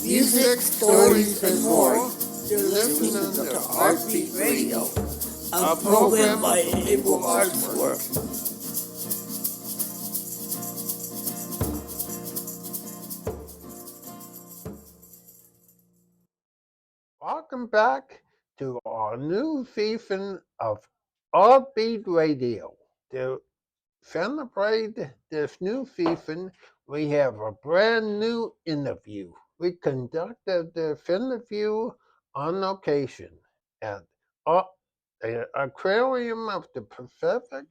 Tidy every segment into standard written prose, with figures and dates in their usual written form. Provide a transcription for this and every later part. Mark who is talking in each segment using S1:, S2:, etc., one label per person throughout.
S1: music, stories, and more. You're listening to Artbeat Radio, a program by Able Arts Work.
S2: Welcome back to our new season of Artbeat Radio. To celebrate this new season, we have a brand new interview. We conducted this interview on location at the Aquarium of the Pacific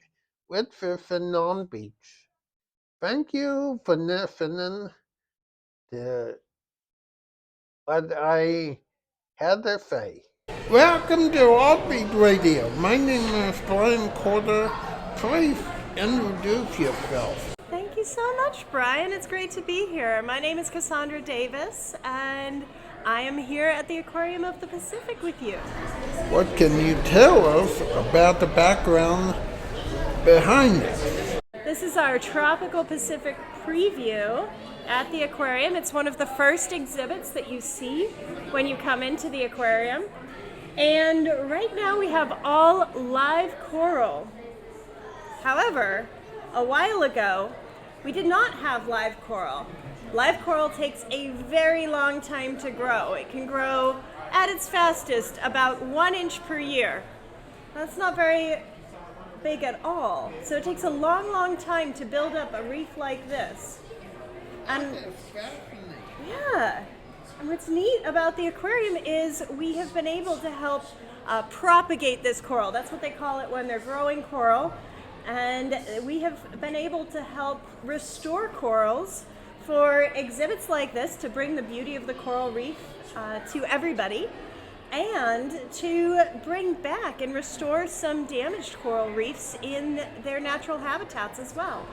S2: with Long Beach. Thank you for listening to what I had to say. Welcome to Artbeat Radio. My name is Brian Corder. Please introduce yourself.
S3: Thank you so much, Brian. It's great to be here. My name is Cassandra Davis, and I am here at the Aquarium of the Pacific with you.
S2: What can you tell us about the background behind it?
S3: This is our Tropical Pacific preview at the aquarium. It's one of the first exhibits that you see when you come into the aquarium. And right now we have all live coral. However, a while ago, we did not have live coral. Live coral takes a very long time to grow. It can grow at its fastest about 1 inch per year. That's not very big at all. So it takes a long time to build up a reef like this. And yeah, and what's neat about the aquarium is we have been able to help propagate this coral. That's what they call it when they're growing coral. And we have been able to help restore corals for exhibits like this to bring the beauty of the coral reef to everybody, and to bring back and restore some damaged coral reefs in their natural habitats as well.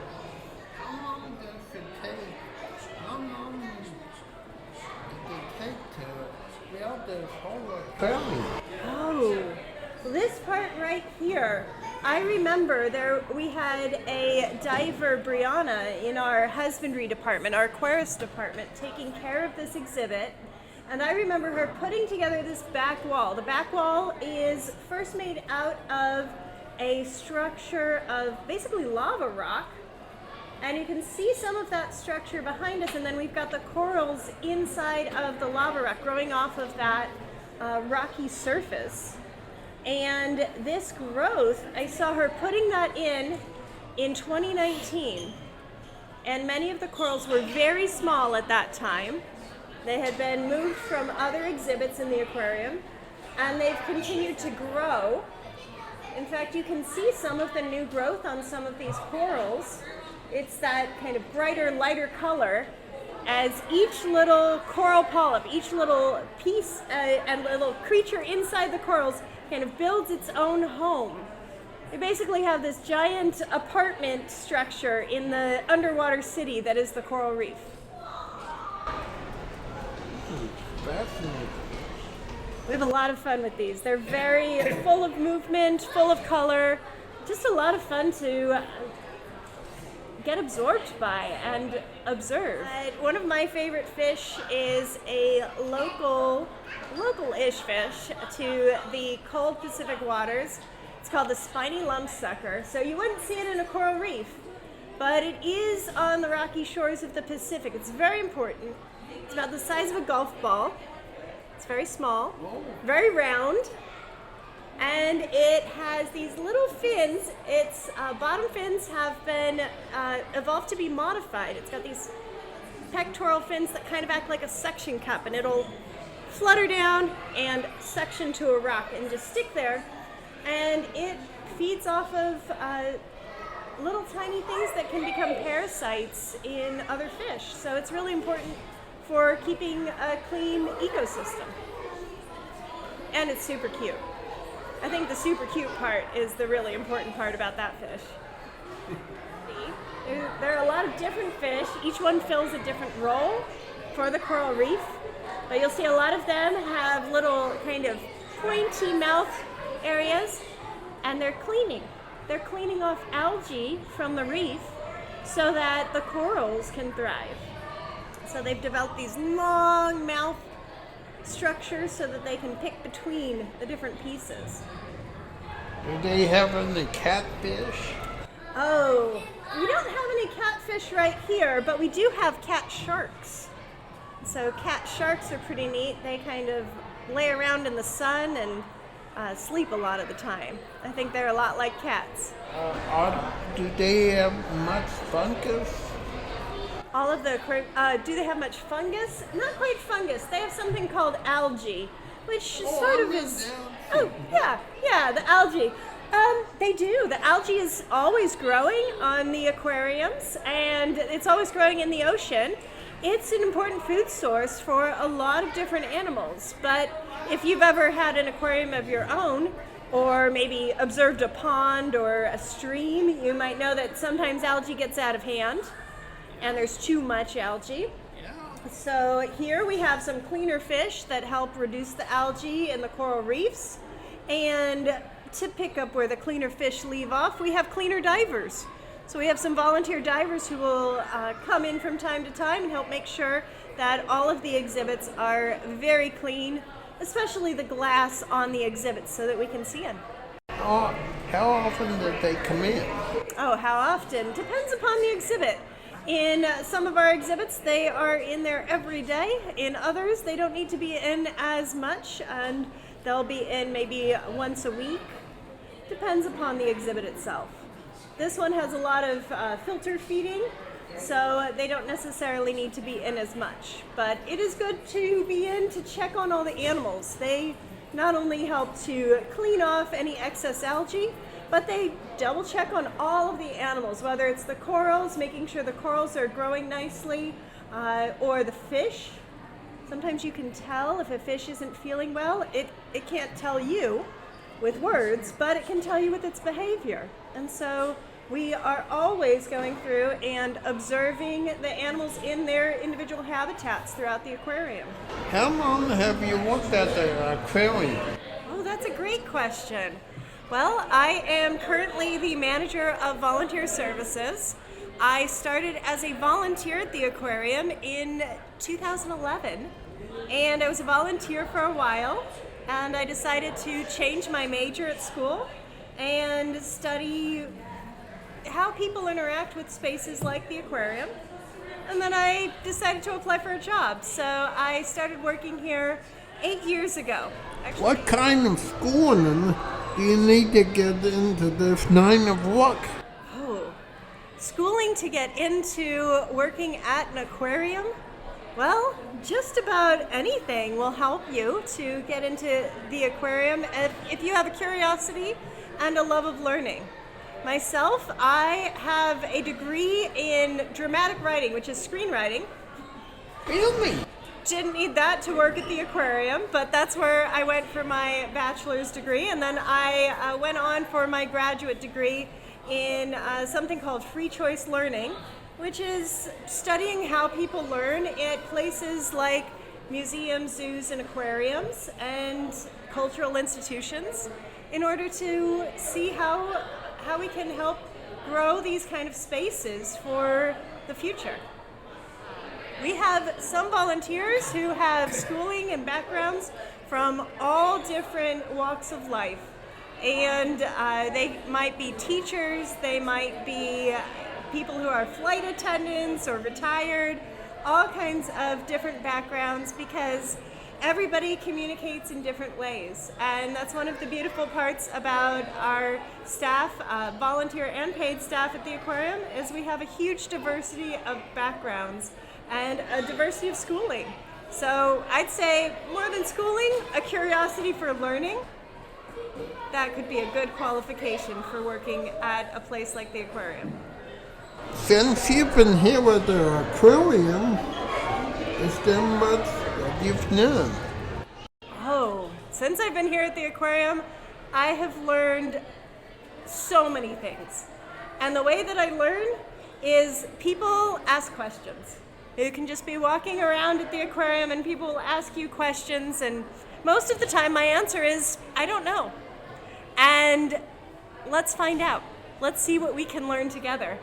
S2: How long does it take to build this whole aquarium?
S3: Oh, this part right here, I remember we had a diver, Brianna, in our husbandry department, our aquarist department, taking care of this exhibit. And I remember her putting together this back wall. The back wall is first made out of a structure of basically lava rock. And you can see some of that structure behind us, and then we've got the corals inside of the lava rock growing off of that rocky surface. And this growth, I saw her putting that in 2019. And many of the corals were very small at that time. They had been moved from other exhibits in the aquarium, and they've continued to grow. In fact, you can see some of the new growth on some of these corals. It's that kind of brighter, lighter color as each little coral polyp, each little piece and little creature inside the corals kind of builds its own home. They basically have this giant apartment structure in the underwater city that is the coral reef.
S2: Fascinating.
S3: We have a lot of fun with these. They're very full of movement, full of color, just a lot of fun to get absorbed by and observe. One of my favorite fish is a local-ish fish to the cold Pacific waters. It's called the spiny lump sucker. So you wouldn't see it in a coral reef, but it is on the rocky shores of the Pacific. It's very important. It's about the size of a golf ball. It's very small, very round, and it has these little fins. Its bottom fins have been evolved to be modified. It's got these pectoral fins that kind of act like a suction cup, and it'll flutter down and suction to a rock and just stick there. And it feeds off of little tiny things that can become parasites in other fish. So it's really important for keeping a clean ecosystem. And it's super cute. I think the super cute part is the really important part about that fish. There are a lot of different fish. Each one fills a different role for the coral reef. But you'll see a lot of them have little kind of pointy mouth areas, and they're cleaning. They're cleaning off algae from the reef so that the corals can thrive. So they've developed these long mouth structures so that they can pick between the different pieces.
S2: Do they have any catfish?
S3: Oh, we don't have any catfish right here, but we do have cat sharks. So cat sharks are pretty neat. They kind of lay around in the sun and sleep a lot of the time. I think they're a lot like cats.
S2: Do they have much fungus?
S3: All of the do they have much fungus? Not quite fungus. They have something called algae, which sort of is. Oh yeah, the algae. They do. The algae is always growing on the aquariums, and it's always growing in the ocean. It's an important food source for a lot of different animals. But if you've ever had an aquarium of your own, or maybe observed a pond or a stream, you might know that sometimes algae gets out of hand, and there's too much algae. So here we have some cleaner fish that help reduce the algae in the coral reefs. And to pick up where the cleaner fish leave off, we have cleaner divers. So we have some volunteer divers who will come in from time to time and help make sure that all of the exhibits are very clean, especially the glass on the exhibits so that we can see them.
S2: How often did they come in?
S3: Oh, how often? Depends upon the exhibit. In some of our exhibits, they are in there every day. In others, they don't need to be in as much, and they'll be in maybe once a week. Depends upon the exhibit itself. This one has a lot of filter feeding, so they don't necessarily need to be in as much. But it is good to be in to check on all the animals. They not only help to clean off any excess algae, but they double check on all of the animals, whether it's the corals, making sure the corals are growing nicely, or the fish. Sometimes you can tell if a fish isn't feeling well. It can't tell you with words, but it can tell you with its behavior. And so we are always going through and observing the animals in their individual habitats throughout the aquarium.
S2: How long have you worked at the aquarium?
S3: Oh, that's a great question. Well, I am currently the manager of volunteer services. I started as a volunteer at the aquarium in 2011, and I was a volunteer for a while, and I decided to change my major at school and study how people interact with spaces like the aquarium. And then I decided to apply for a job, so I started working here 8 years ago. Actually,
S2: What kind of schooling do you need to get into this line of work?
S3: schooling to get into working at an aquarium? Well, just about anything will help you to get into the aquarium if you have a curiosity and a love of learning. Myself, I have a degree in dramatic writing, which is screenwriting.
S2: Really?
S3: Didn't need that to work at the aquarium, but that's where I went for my bachelor's degree, and then I went on for my graduate degree in something called free choice learning, which is studying how people learn at places like museums, zoos, and aquariums, and cultural institutions, in order to see how we can help grow these kind of spaces for the future. We have some volunteers who have schooling and backgrounds from all different walks of life. And they might be teachers, they might be people who are flight attendants or retired, all kinds of different backgrounds, because everybody communicates in different ways. And that's one of the beautiful parts about our staff, volunteer and paid staff at the aquarium, is we have a huge diversity of backgrounds and a diversity of schooling. So I'd say more than schooling, a curiosity for learning. That could be a good qualification for working at a place like the aquarium.
S2: Since you've been here at the aquarium, is there much that you've learned?
S3: Oh, since I've been here at the aquarium, I have learned so many things. And the way that I learn is people ask questions. You can just be walking around at the aquarium and people will ask you questions, and most of the time my answer is, I don't know. And let's find out. Let's see what we can learn together.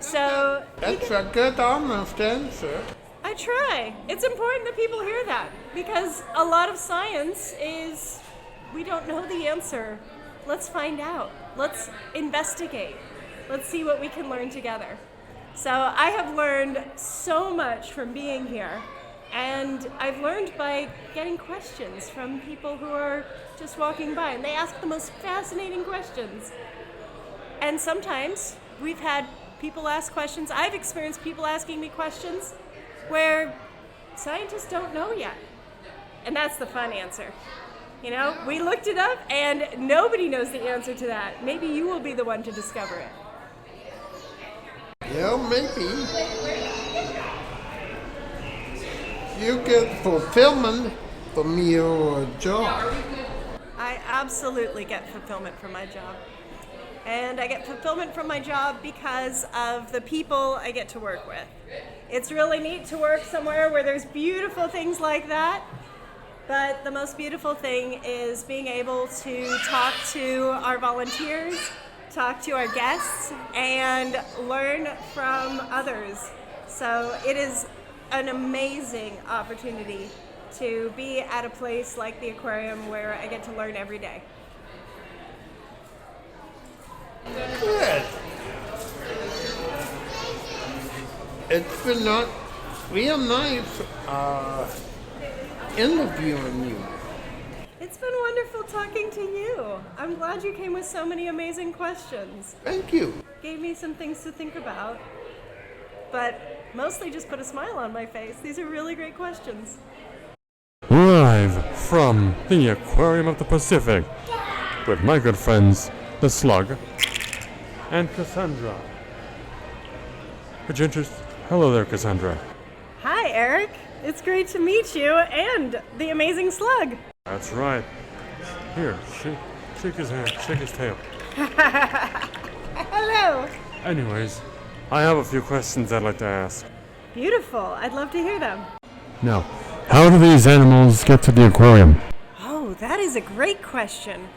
S3: So
S2: That's a good honest answer.
S3: I try. It's important that people hear that because a lot of science is we don't know the answer. Let's find out. Let's investigate. Let's see what we can learn together. So I have learned so much from being here, and I've learned by getting questions from people who are just walking by, and they ask the most fascinating questions. And sometimes we've had people ask questions. I've experienced people asking me questions where scientists don't know yet. And that's the fun answer. You know, we looked it up and nobody knows the answer to that. Maybe you will be the one to discover it.
S2: Yeah, maybe. You get fulfillment from your job.
S3: I absolutely get fulfillment from my job. And I get fulfillment from my job because of the people I get to work with. It's really neat to work somewhere where there's beautiful things like that. But the most beautiful thing is being able to talk to our volunteers, talk to our guests, and learn from others. So it is an amazing opportunity to be at a place like the aquarium where I get to learn every day.
S2: Good. It's been not real nice interviewing you.
S3: It's been wonderful talking to you. I'm glad you came with so many amazing questions.
S2: Thank you.
S3: Gave me some things to think about, but mostly just put a smile on my face. These are really great questions.
S4: Live from the Aquarium of the Pacific with my good friends, the Slug and Cassandra. Could you introduce? Hello there, Cassandra.
S3: Hi, Eric. It's great to meet you and the amazing Slug.
S4: That's right. Here, shake his hand, shake his tail.
S3: Hello.
S4: Anyways, I have a few questions I'd like to ask.
S3: Beautiful. I'd love to hear them.
S4: Now, how do these animals get to the aquarium?
S3: Oh, that is a great question.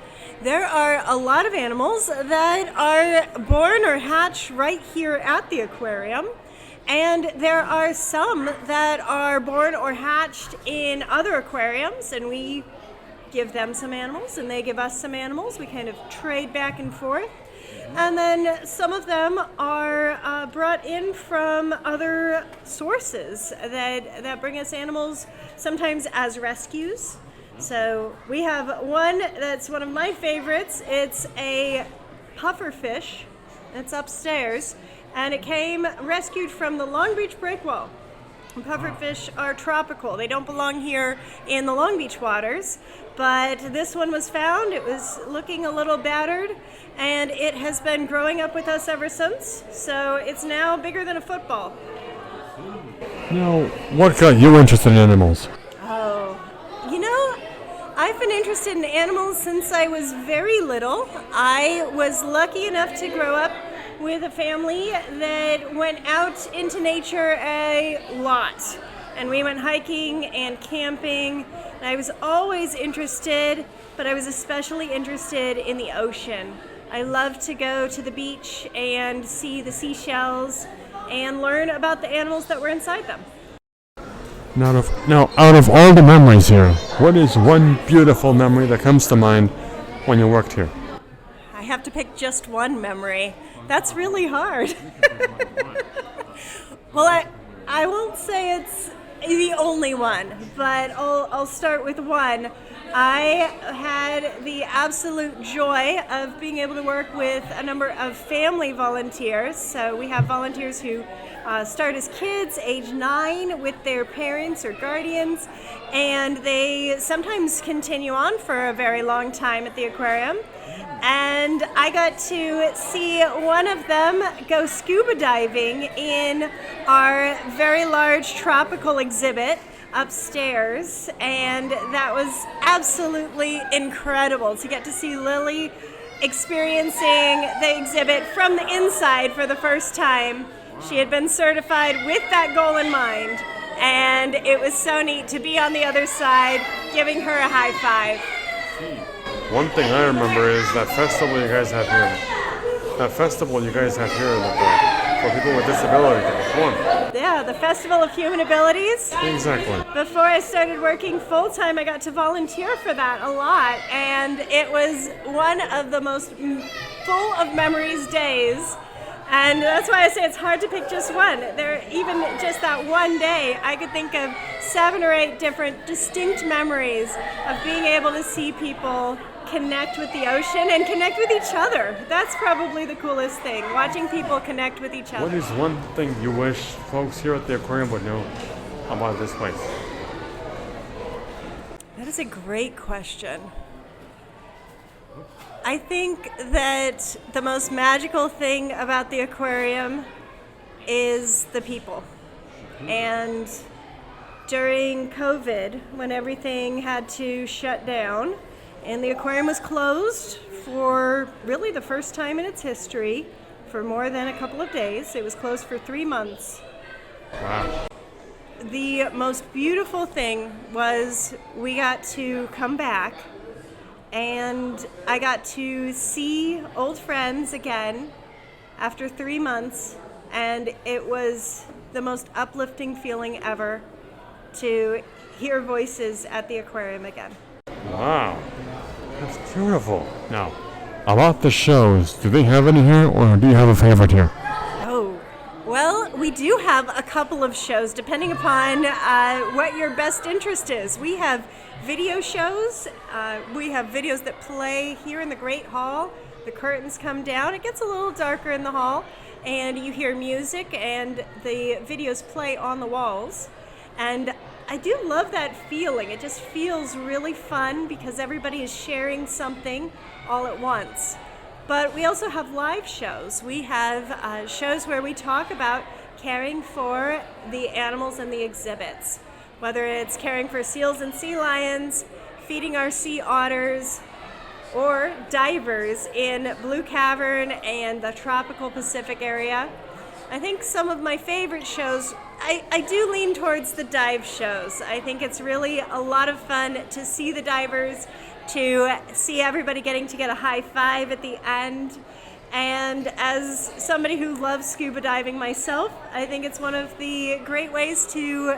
S3: There are a lot of animals that are born or hatch right here at the aquarium. And there are some that are born or hatched in other aquariums, and we give them some animals and they give us some animals. We kind of trade back and forth. And then some of them are brought in from other sources that bring us animals, sometimes as rescues. So we have one that's one of my favorites. It's a pufferfish. It's upstairs. And it came rescued from the Long Beach breakwall. Pufferfish are tropical. They don't belong here in the Long Beach waters, but this one was found. It was looking a little battered, and it has been growing up with us ever since. So it's now bigger than a football.
S4: Now, what got you interested in animals?
S3: Oh, you know, I've been interested in animals since I was very little. I was lucky enough to grow up with a family that went out into nature a lot. And we went hiking and camping. And I was always interested, but I was especially interested in the ocean. I love to go to the beach and see the seashells and learn about the animals that were inside them.
S4: Now, out of all the memories here, what is one beautiful memory that comes to mind when you worked here?
S3: I have to pick just one memory. That's really hard. Well, I won't say it's the only one, but I'll start with one. I had the absolute joy of being able to work with a number of family volunteers. So we have volunteers who start as kids, age 9, with their parents or guardians, and they sometimes continue on for a very long time at the aquarium. And I got to see one of them go scuba diving in our very large tropical exhibit upstairs, and that was absolutely incredible to get to see Lily experiencing the exhibit from the inside for the first time. She had been certified with that goal in mind, and it was so neat to be on the other side giving her a high five.
S4: One thing I remember is that festival you guys have here. That festival you guys have here in the park. for people with disabilities to perform.
S3: Yeah, the Festival of Human Abilities.
S4: Exactly.
S3: Before I started working full-time, I got to volunteer for that a lot, and it was one of the most full of memories days. And that's why I say it's hard to pick just one. Even just that one day, I could think of 7 or 8 different distinct memories of being able to see people connect with the ocean and connect with each other. That's probably the coolest thing, watching people connect with each other.
S4: What is one thing you wish folks here at the aquarium would know about this place?
S3: That is a great question. I think that the most magical thing about the aquarium is the people. And during COVID, when everything had to shut down, and the aquarium was closed for really the first time in its history for more than a couple of days. It was closed for 3 months.
S4: Wow.
S3: The most beautiful thing was we got to come back and I got to see old friends again after 3 months, and it was the most uplifting feeling ever to hear voices at the aquarium again.
S4: Wow. That's beautiful. Now, about the shows, do they have any here, or do you have a favorite here?
S3: Oh, well, we do have a couple of shows, depending upon what your best interest is. We have video shows. We have videos that play here in the Great Hall. The curtains come down. It gets a little darker in the hall, and you hear music, and the videos play on the walls. And I do love that feeling. It just feels really fun because everybody is sharing something all at once. But we also have live shows. We have shows where we talk about caring for the animals in the exhibits, whether it's caring for seals and sea lions, feeding our sea otters, or divers in Blue Cavern and the tropical Pacific area. I think some of my favorite shows, I do lean towards the dive shows. I think it's really a lot of fun to see the divers, to see everybody getting to get a high five at the end. And as somebody who loves scuba diving myself, I think it's one of the great ways to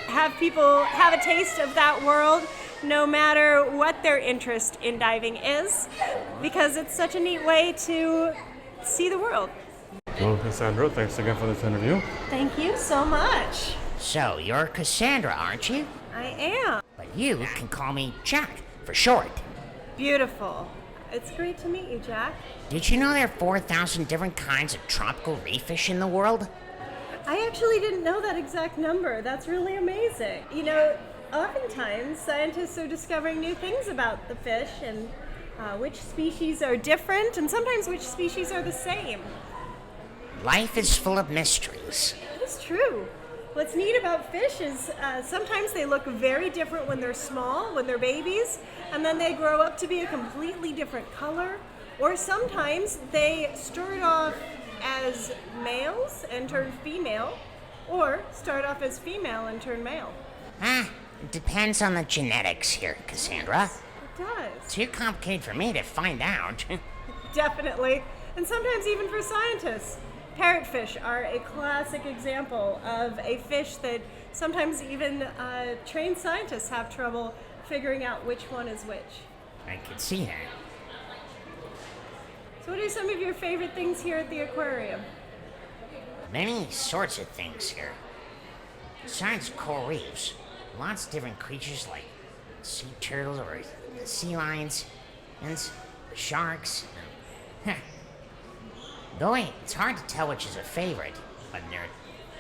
S3: have people have a taste of that world, no matter what their interest in diving is, because it's such a neat way to see the world.
S4: Well, Cassandra, thanks again for this interview.
S3: Thank you so much.
S5: So, you're Cassandra, aren't you?
S3: I am.
S5: But you can call me Jack, for short.
S3: Beautiful. It's great to meet you, Jack.
S5: Did you know there are 4,000 different kinds of tropical reef fish in the world?
S3: I actually didn't know that exact number. That's really amazing. You know, oftentimes scientists are discovering new things about the fish and which species are different and sometimes which species are the same.
S5: Life is full of mysteries.
S3: It's true. What's neat about fish is sometimes they look very different when they're small, when they're babies, and then they grow up to be a completely different color. Or sometimes they start off as males and turn female, or start off as female and turn male.
S5: It depends on the genetics here, Cassandra.
S3: It does.
S5: Too complicated for me to find out.
S3: Definitely. And sometimes even for scientists. Parrotfish are a classic example of a fish that sometimes even trained scientists have trouble figuring out which one is which.
S5: I can see that.
S3: So what are some of your favorite things here at the aquarium?
S5: Many sorts of things here. Besides coral reefs, lots of different creatures like sea turtles or sea lions and sharks. Though it's hard to tell which is a favorite, but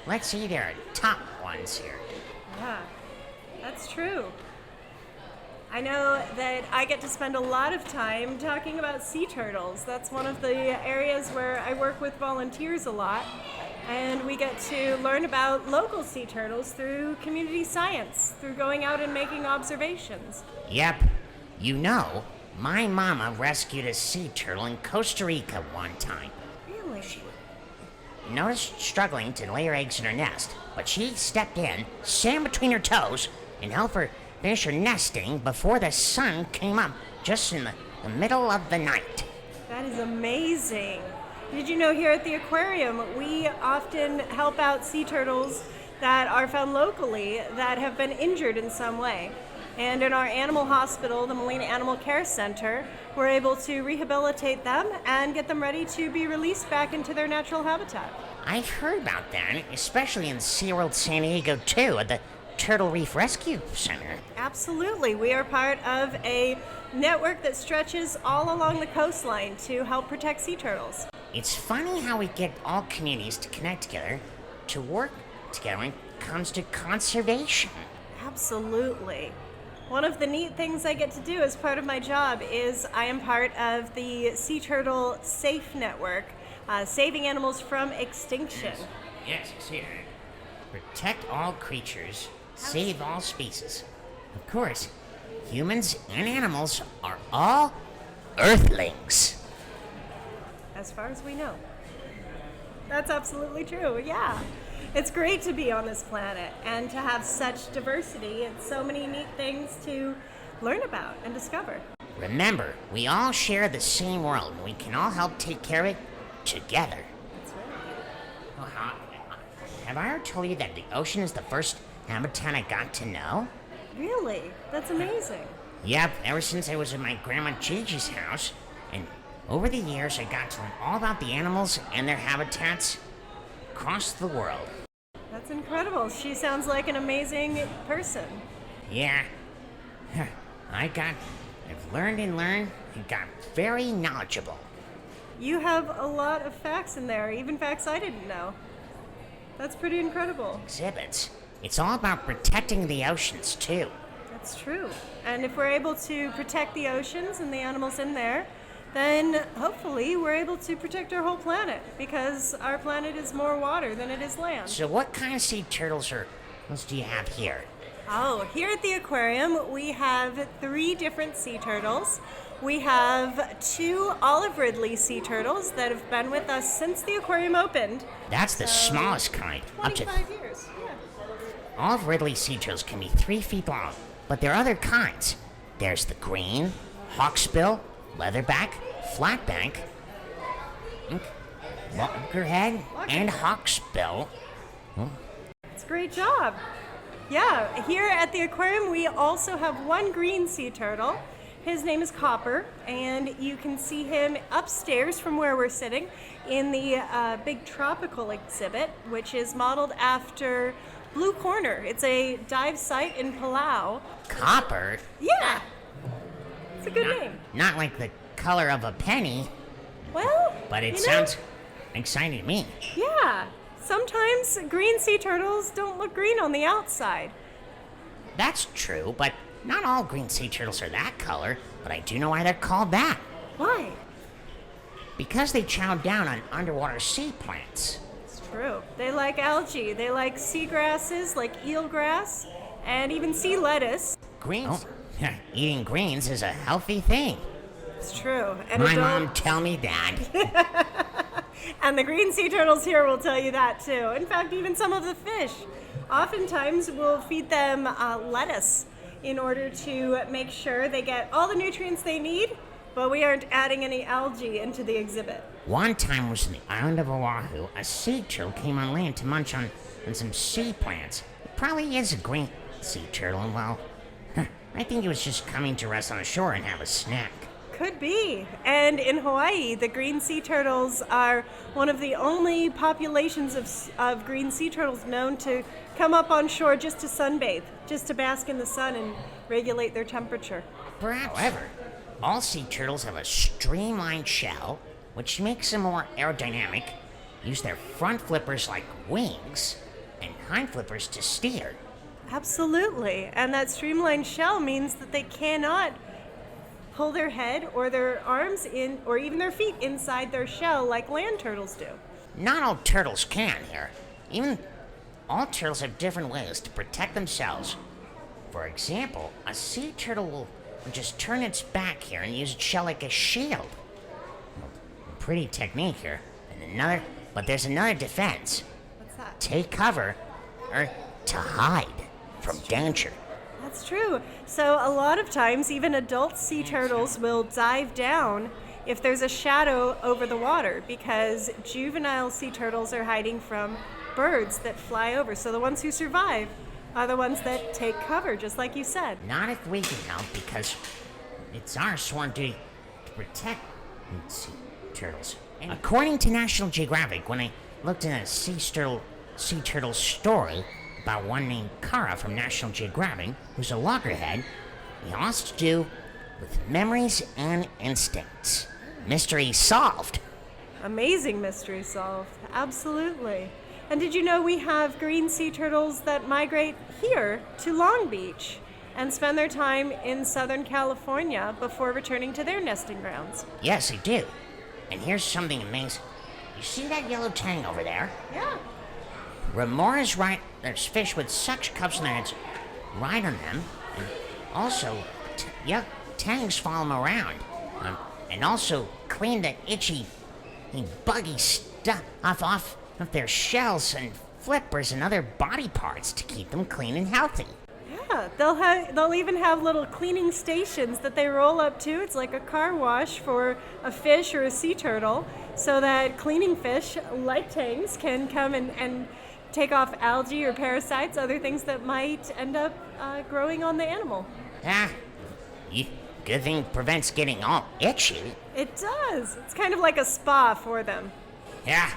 S5: let's see, there are top ones here.
S3: Yeah, that's true. I know that I get to spend a lot of time talking about sea turtles. That's one of the areas where I work with volunteers a lot. And we get to learn about local sea turtles through community science, through going out and making observations.
S5: Yep. You know, my mama rescued a sea turtle in Costa Rica one time.
S3: Really?
S5: Noticed struggling to lay her eggs in her nest, but she stepped in, sat between her toes, and helped her finish her nesting before the sun came up, just in the middle of the night.
S3: That is amazing. Did you know here at the aquarium, we often help out sea turtles that are found locally that have been injured in some way. And in our animal hospital, the Molina Animal Care Center, we're able to rehabilitate them and get them ready to be released back into their natural habitat.
S5: I've heard about that, especially in SeaWorld San Diego, too, at the Turtle Reef Rescue Center.
S3: Absolutely. We are part of a network that stretches all along the coastline to help protect sea turtles.
S5: It's funny how we get all communities to connect together, to work together when it comes to conservation.
S3: Absolutely. One of the neat things I get to do as part of my job is I am part of the Sea Turtle Safe Network, saving animals from extinction.
S5: Yes, see that. Protect all creatures, save all species. Of course, humans and animals are all Earthlings.
S3: As far as we know. That's absolutely true, yeah. It's great to be on this planet and to have such diversity and so many neat things to learn about and discover.
S5: Remember, we all share the same world and we can all help take care of it together.
S3: That's right.
S5: Have I ever told you that the ocean is the first habitat I got to know?
S3: Really? That's amazing.
S5: Yep, ever since I was at my grandma Gigi's house, and over the years I got to learn all about the animals and their habitats across the world.
S3: That's incredible. She sounds like an amazing person.
S5: Yeah. I've learned and got very knowledgeable.
S3: You have a lot of facts in there, even facts I didn't know. That's pretty incredible.
S5: Exhibits. It's all about protecting the oceans, too.
S3: That's true. And if we're able to protect the oceans and the animals in there, then hopefully we're able to protect our whole planet, because our planet is more water than it is land.
S5: So what kind of sea turtles do you have here?
S3: Oh, here at the aquarium, we have 3 different sea turtles. We have 2 olive ridley sea turtles that have been with us since the aquarium opened.
S5: That's the smallest kind.
S3: 25 years, yeah.
S5: Olive ridley sea turtles can be 3 feet long, but there are other kinds. There's the green, hawksbill, leatherback, flatback, loggerhead, and hawksbill.
S3: It's a great job. Yeah, here at the aquarium we also have 1 green sea turtle. His name is Copper, and you can see him upstairs from where we're sitting in the big tropical exhibit, which is modeled after Blue Corner. It's a dive site in Palau.
S5: Copper?
S3: Yeah, it's a good name.
S5: Not like the color of a penny,
S3: Well,
S5: but it sounds exciting to me.
S3: Yeah, sometimes green sea turtles don't look green on the outside.
S5: That's true, but not all green sea turtles are that color, but I do know why they're called that.
S3: Why?
S5: Because they chow down on underwater sea plants.
S3: It's true. They like algae. They like seagrasses, like eelgrass, and even sea lettuce.
S5: Greens? Oh, eating greens is a healthy thing.
S3: It's true. And
S5: My mom tell me that.
S3: And the green sea turtles here will tell you that too. In fact, even some of the fish. Oftentimes we'll feed them lettuce in order to make sure they get all the nutrients they need, but we aren't adding any algae into the exhibit.
S5: One time was in the island of Oahu, a sea turtle came on land to munch on some sea plants. It probably is a green sea turtle, and well, I think it was just coming to rest on the shore and have a snack.
S3: Could be. And in Hawaii, the green sea turtles are one of the only populations of green sea turtles known to come up on shore just to sunbathe, just to bask in the sun and regulate their temperature.
S5: Perhaps. However, all sea turtles have a streamlined shell, which makes them more aerodynamic, use their front flippers like wings, and hind flippers to steer.
S3: Absolutely. And that streamlined shell means that they cannot pull their head or their arms in, or even their feet inside their shell like land turtles do.
S5: Not all turtles can here. Even all turtles have different ways to protect themselves. For example, a sea turtle will just turn its back here and use its shell like a shield. Pretty technique here. But there's another defense.
S3: What's that?
S5: Take cover, or to hide from danger.
S3: That's true. So a lot of times, even adult sea turtles will dive down if there's a shadow over the water, because juvenile sea turtles are hiding from birds that fly over. So the ones who survive are the ones that take cover, just like you said.
S5: Not if we can help, because it's our sworn duty to protect sea turtles. And according to National Geographic, when I looked in a sea turtle story about one named Kara from National Geographic, who's a loggerhead, it has to do with memories and instincts. Mystery solved.
S3: Amazing mystery solved. Absolutely. And did you know we have green sea turtles that migrate here to Long Beach and spend their time in Southern California before returning to their nesting grounds?
S5: Yes, I do. And here's something amazing. You see that yellow tang over there?
S3: Yeah.
S5: Remora's right. There's fish with such cups in their heads ride on them, and also, tangs follow them around, and also clean the itchy and buggy stuff off of their shells and flippers and other body parts to keep them clean and healthy.
S3: Yeah, they'll even have little cleaning stations that they roll up to. It's like a car wash for a fish or a sea turtle, so that cleaning fish like tangs can come and take off algae or parasites, other things that might end up growing on the animal.
S5: Good thing prevents getting all itchy.
S3: It does. It's kind of like a spa for them.
S5: Yeah,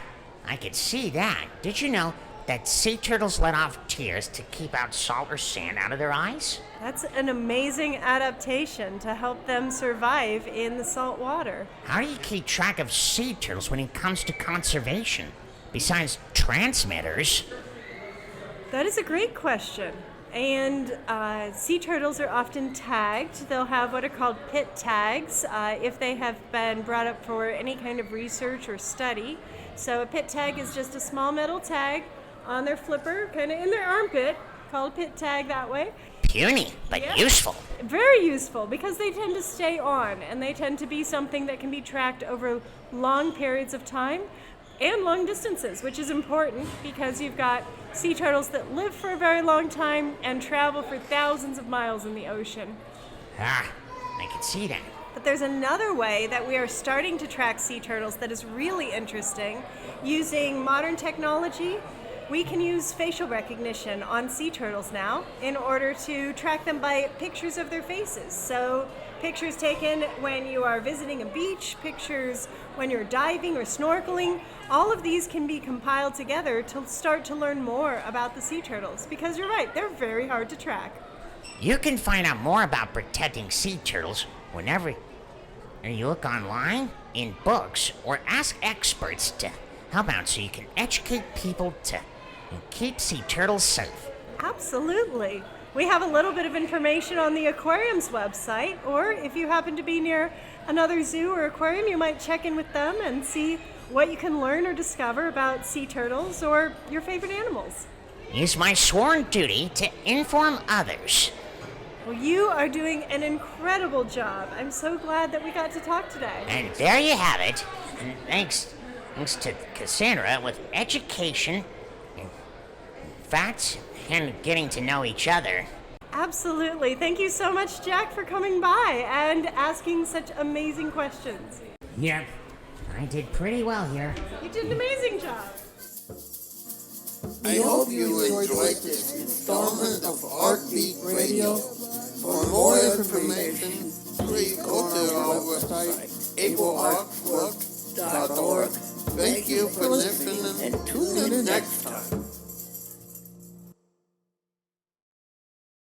S5: I could see that. Did you know that sea turtles let off tears to keep out salt or sand out of their eyes?
S3: That's an amazing adaptation to help them survive in the salt water.
S5: How do you keep track of sea turtles when it comes to conservation? Besides transmitters?
S3: That is a great question. And sea turtles are often tagged. They'll have what are called pit tags if they have been brought up for any kind of research or study. So a pit tag is just a small metal tag on their flipper, kind of in their armpit, called a pit tag that way.
S5: Puny, but useful.
S3: Very useful, because they tend to stay on, and they tend to be something that can be tracked over long periods of time and long distances, which is important because you've got sea turtles that live for a very long time and travel for thousands of miles in the ocean.
S5: I can see that.
S3: But there's another way that we are starting to track sea turtles that is really interesting. Using modern technology, we can use facial recognition on sea turtles now in order to track them by pictures of their faces. So pictures taken when you are visiting a beach, pictures when you're diving or snorkeling, all of these can be compiled together to start to learn more about the sea turtles, because you're right, they're very hard to track.
S5: You can find out more about protecting sea turtles whenever you look online, in books, or ask experts to help out so you can educate people to keep sea turtles safe.
S3: Absolutely. We have a little bit of information on the Aquarium's website, or if you happen to be near another zoo or aquarium, you might check in with them and see what you can learn or discover about sea turtles or your favorite animals.
S5: It's my sworn duty to inform others.
S3: Well, you are doing an incredible job. I'm so glad that we got to talk today.
S5: And there you have it. And thanks to Cassandra with education and facts and getting to know each other.
S3: Absolutely. Thank you so much, Jack, for coming by and asking such amazing questions.
S5: Yep, I did pretty well here.
S3: You did an amazing job.
S1: I hope you enjoyed this installment of Artbeat Radio. For more information, please go to our website, ableartwork.com.